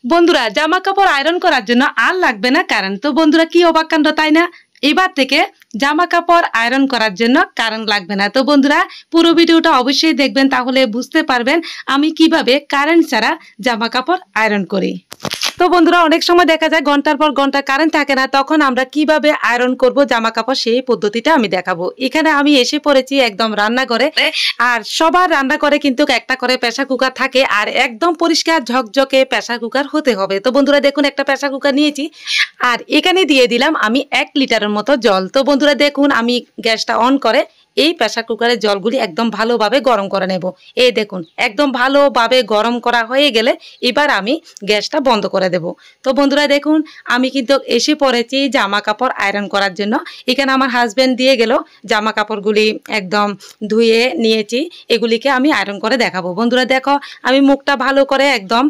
বন্ধুরা জামা কাপড় আয়রন করার জন্য আর লাগবে না কারেন্ট। তো বন্ধুরা কি অবাক কাণ্ড, তাই না? এবার থেকে জামা কাপড় আয়রন করার জন্য কারেন্ট লাগবে না। তো বন্ধুরা পুরো ভিডিওটা অবশ্যই দেখবেন, তাহলে বুঝতে পারবেন আমি কিভাবে কারেন্ট ছাড়া জামা কাপড় আয়রন করি। তো বন্ধুরা অনেক সময় দেখা যায় ঘন্টার পর ঘন্টা কারেন্ট থাকে না, তখন আমরা কিভাবে আয়রন করব জামা কাপড় সেই পদ্ধতিটা আমি দেখাবো। এখানে আমি এসে পড়েছি একদম রান্নাঘরে, আর সবার রান্নাঘরে কিন্তু একটা করে প্রেসার কুকার থাকে, আর একদম পরিষ্কার ঝকঝকে প্রেসার কুকার হতে হবে। তো বন্ধুরা দেখুন একটা প্রেসার কুকার নিয়েছি, আর এখানে দিয়ে দিলাম আমি 1 লিটারের মতো জল। তো বন্ধুরা দেখুন আমি গ্যাসটা অন করে এই প্রেসার কুকারের জলগুলি একদম ভালোভাবে গরম করে নেব। এই দেখুন একদম ভালোভাবে গরম করা হয়ে গেলে এবার আমি গ্যাসটা বন্ধ করে দেব। তো বন্ধুরা দেখুন আমি কিন্তু এসে পড়েছি জামা কাপড় আয়রন করার জন্য। এখানে আমার হাজবেন্ড দিয়ে গেল জামা কাপড়গুলি একদম ধুয়ে নিয়েছি, এগুলিকে আমি আয়রন করে দেখাবো। বন্ধুরা দেখো আমি মুখটা ভালো করে একদম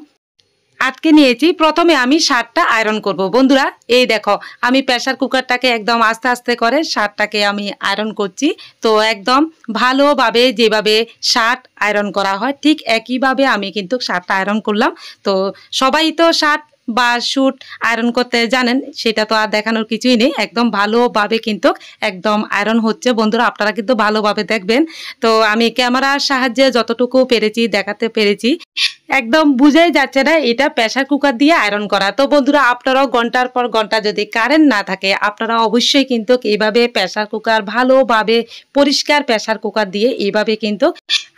আটকে নিয়েছি। প্রথমে আমি শার্টটা আয়রন করব। বন্ধুরা এই দেখো আমি প্রেসার কুকারটাকে একদম আস্তে আস্তে করে শার্টটাকে আমি আয়রন করছি। তো একদম ভালোভাবে যেভাবে শার্ট আয়রন করা হয় ঠিক একইভাবে আমি কিন্তু শার্টটা আয়রন করলাম। তো সবাই তো শার্ট বা স্যুট আয়রন করতে জানেন, সেটা তো আর দেখানোর কিছুই নেই। একদম ভালোভাবে কিন্তু একদম আয়রন হচ্ছে। বন্ধুরা আপনারা কিন্তু ভালোভাবে দেখবেন। তো আমি ক্যামেরার সাহায্যে যতটুকু পেরেছি দেখাতে পেরেছি, একদম বুঝাই যাচ্ছে না এটা প্রেসার কুকার দিয়ে আয়রন করা। তো বন্ধুরা আপনারাও ঘন্টার পর ঘন্টা যদি কারেন্ট না থাকে আপনারা অবশ্যই কিন্তু এইভাবে প্রেসার কুকার ভালোভাবে পরিষ্কার প্রেসার কুকার দিয়ে এইভাবে কিন্তু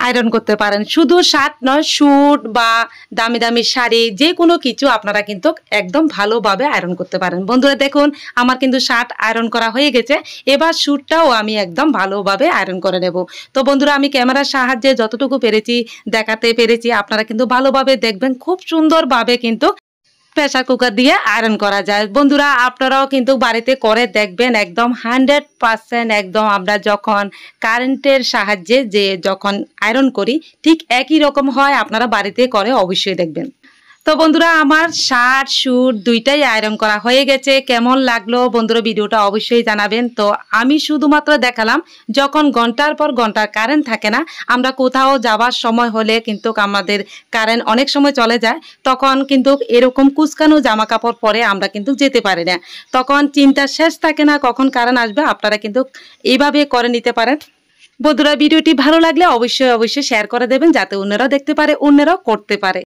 আয়রন করতে পারেন। শুধু শার্ট নয়, স্যুট বা দামি দামি শাড়ি যে কোনো কিছু আপনারা কিন্তু একদম ভালোভাবে আয়রন করতে পারেন। বন্ধুরা দেখুন আমার কিন্তু শার্ট আয়রন করা হয়ে গেছে, এবার স্যুটটাও আমি একদম ভালোভাবে আয়রন করে নেব। তো বন্ধুরা আমি ক্যামেরার সাহায্যে যতটুকু পেরেছি দেখাতে পেরেছি, আপনারা কিন্তু ভালোভাবে দেখবেন খুব সুন্দরভাবে কিন্তু প্রেসার কুকার দিয়ে আয়রন করা যায়। বন্ধুরা আপনারাও কিন্তু বাড়িতে করে দেখবেন, একদম 100% একদম আমরা যখন কারেন্টের সাহায্যে যখন আয়রন করি ঠিক একই রকম হয়। আপনারা বাড়িতে করে অবশ্যই দেখবেন। তো বন্ধুরা আমার শার্ট স্যুট দুইটাই আয়রন করা হয়ে গেছে। কেমন লাগলো বন্ধুরা ভিডিওটা অবশ্যই জানাবেন। তো আমি শুধুমাত্র দেখালাম যখন ঘন্টার পর ঘন্টা কারেন্ট থাকে না, আমরা কোথাও যাওয়ার সময় হলে কিন্তু আমাদের কারেন্ট অনেক সময় চলে যায়, তখন কিন্তু এরকম কুচকানো জামা কাপড় পরে আমরা কিন্তু যেতে পারি না, তখন চিন্তা শেষ থাকে না কখন কারেন্ট আসবে। আপনারা কিন্তু এইভাবে করে নিতে পারেন। বন্ধুরা ভিডিওটি ভালো লাগলে অবশ্যই শেয়ার করে দেবেন, যাতে অন্যরাও দেখতে পারে, অন্যরাও করতে পারে।